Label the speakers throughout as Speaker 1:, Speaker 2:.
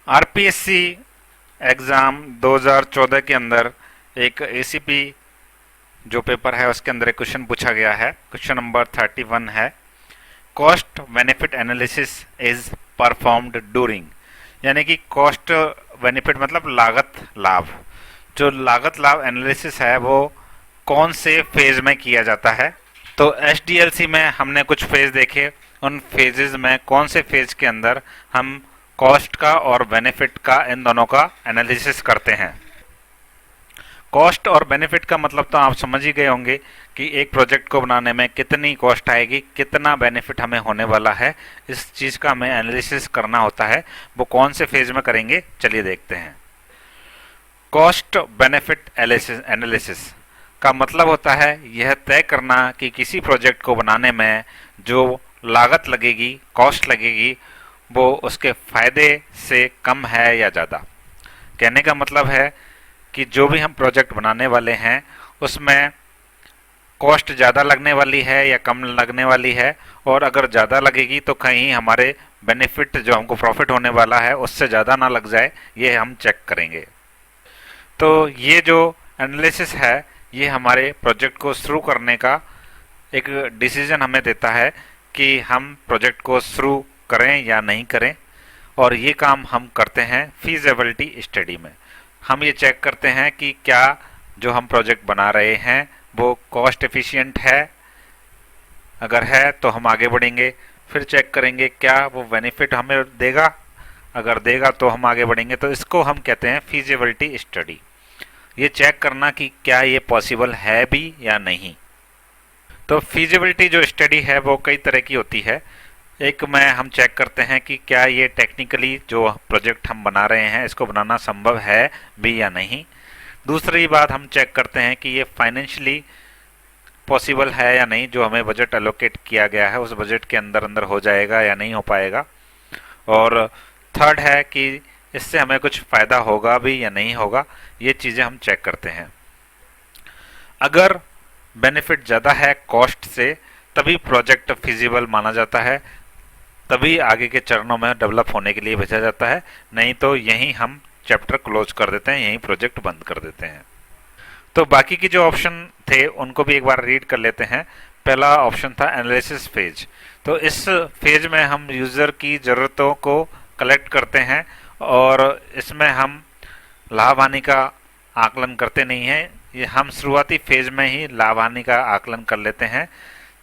Speaker 1: RPSC exam 2014 के अंदर एक एसीपी जो पेपर है उसके अंदर एक क्वेश्चन पूछा गया है। क्वेश्चन नंबर 31 है, cost benefit analysis is performed during, यानी कि कॉस्ट बेनिफिट मतलब लागत लाभ, जो लागत लाभ एनालिसिस है वो कौन से फेज में किया जाता है। तो एसडीएलसी में हमने कुछ फेज देखे, उन फेजेस में कौन से फेज के अंदर हम कॉस्ट का और बेनिफिट का, इन दोनों का एनालिसिस करते हैं। कॉस्ट और बेनिफिट का मतलब तो आप समझ ही गए होंगे कि एक प्रोजेक्ट को बनाने में कितनी कॉस्ट आएगी, कितना बेनिफिट हमें होने वाला है, इस चीज़ का हमें एनालिसिस करना होता है। वो कौन से फेज में करेंगे, चलिए देखते हैं। कॉस्ट बेनिफिट एनालिसिस का मतलब होता है यह तय करना कि किसी प्रोजेक्ट को बनाने में जो लागत लगेगी, कॉस्ट लगेगी, वो उसके फायदे से कम है या ज़्यादा। कहने का मतलब है कि जो भी हम प्रोजेक्ट बनाने वाले हैं उसमें कॉस्ट ज़्यादा लगने वाली है या कम लगने वाली है, और अगर ज़्यादा लगेगी तो कहीं हमारे बेनिफिट जो हमको प्रॉफिट होने वाला है उससे ज़्यादा ना लग जाए, ये हम चेक करेंगे। तो ये जो एनालिसिस है ये हमारे प्रोजेक्ट को शुरू करने का एक डिसीजन हमें देता है कि हम प्रोजेक्ट को शुरू करें या नहीं करें, और ये काम हम करते हैं फीजिबिलिटी स्टडी में। हम ये चेक करते हैं कि क्या जो हम प्रोजेक्ट बना रहे हैं वो कॉस्ट एफिशिएंट है, अगर है तो हम आगे बढ़ेंगे। फिर चेक करेंगे क्या वो बेनिफिट हमें देगा, अगर देगा तो हम आगे बढ़ेंगे। तो इसको हम कहते हैं फीजिबिलिटी स्टडी। ये चेक करना कि क्या ये पॉसिबल है भी या नहीं। तो फीजिबिलिटी जो स्टडी है वो कई तरह की होती है। एक में हम चेक करते हैं कि क्या ये टेक्निकली जो प्रोजेक्ट हम बना रहे हैं इसको बनाना संभव है भी या नहीं। दूसरी बात हम चेक करते हैं कि ये फाइनेंशियली पॉसिबल है या नहीं, जो हमें बजट एलोकेट किया गया है उस बजट के अंदर अंदर हो जाएगा या नहीं हो पाएगा। और थर्ड है कि इससे हमें कुछ फ़ायदा होगा भी या नहीं होगा। ये चीज़ें हम चेक करते हैं। अगर बेनिफिट ज़्यादा है कॉस्ट से तभी प्रोजेक्ट फिजिबल माना जाता है, तभी आगे के चरणों में डेवलप होने के लिए भेजा जाता है, नहीं तो यहीं हम चैप्टर क्लोज कर देते हैं, यहीं प्रोजेक्ट बंद कर देते हैं। तो बाकी के जो ऑप्शन थे उनको भी एक बार रीड कर लेते हैं। पहला ऑप्शन था एनालिसिस फेज। तो इस फेज में हम यूज़र की ज़रूरतों को कलेक्ट करते हैं और इसमें हम लाभ हानि का आकलन करते नहीं हैं। ये हम शुरुआती फेज में ही लाभ हानि का आकलन कर लेते हैं,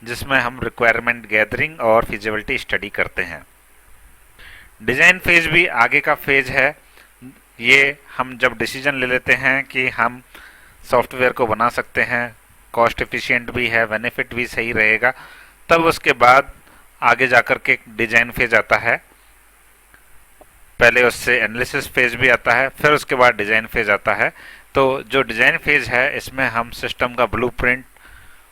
Speaker 1: जिसमें हम रिक्वायरमेंट गैदरिंग और फिजिबिलिटी स्टडी करते हैं। डिज़ाइन फेज भी आगे का फेज है। ये हम जब डिसीजन ले लेते हैं कि हम सॉफ्टवेयर को बना सकते हैं, कॉस्ट एफिशिएंट भी है, बेनिफिट भी सही रहेगा, तब उसके बाद आगे जाकर के डिज़ाइन फेज आता है। पहले उससे एनालिसिस फेज भी आता है, फिर उसके बाद डिज़ाइन फेज आता है। तो जो डिज़ाइन फेज है इसमें हम सिस्टम का ब्लूप्रिंट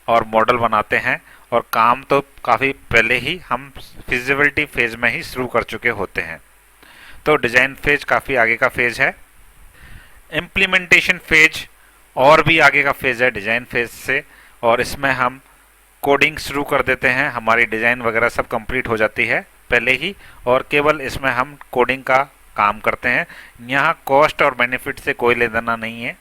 Speaker 1: और मॉडल बनाते हैं, और काम तो काफ़ी पहले ही हम फिजिबिलिटी फेज में ही शुरू कर चुके होते हैं। तो डिज़ाइन फेज काफ़ी आगे का फेज है। इम्प्लीमेंटेशन फेज और भी आगे का फेज है डिज़ाइन फेज से, और इसमें हम कोडिंग शुरू कर देते हैं। हमारी डिज़ाइन वगैरह सब कंप्लीट हो जाती है पहले ही, और केवल इसमें हम कोडिंग का काम करते हैं। यहाँ कॉस्ट और बेनिफिट से कोई लेना देना नहीं है।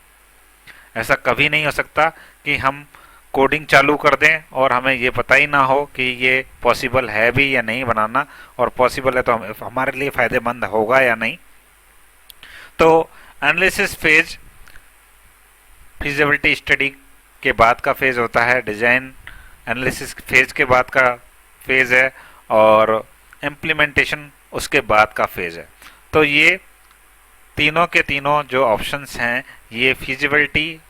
Speaker 1: ऐसा कभी नहीं हो सकता कि हम कोडिंग चालू कर दें और हमें ये पता ही ना हो कि ये पॉसिबल है भी या नहीं बनाना, और पॉसिबल है तो हमारे लिए फ़ायदेमंद होगा या नहीं। तो एनालिसिस फेज फिजिबिलिटी स्टडी के बाद का फेज होता है, डिज़ाइन एनालिसिस फेज के बाद का फेज है, और इम्प्लीमेंटेशन उसके बाद का फेज है। तो ये तीनों के तीनों जो ऑप्शंस हैं ये फिजिबिलिटी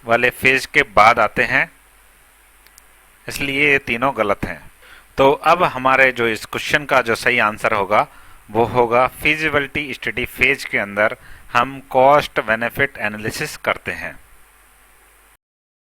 Speaker 1: वाले फेज के बाद आते हैं, इसलिए ये तीनों गलत हैं। तो अब हमारे जो इस क्वेश्चन का जो सही आंसर होगा वो होगा फिजिबिलिटी स्टडी फेज के अंदर हम कॉस्ट बेनिफिट एनालिसिस करते हैं।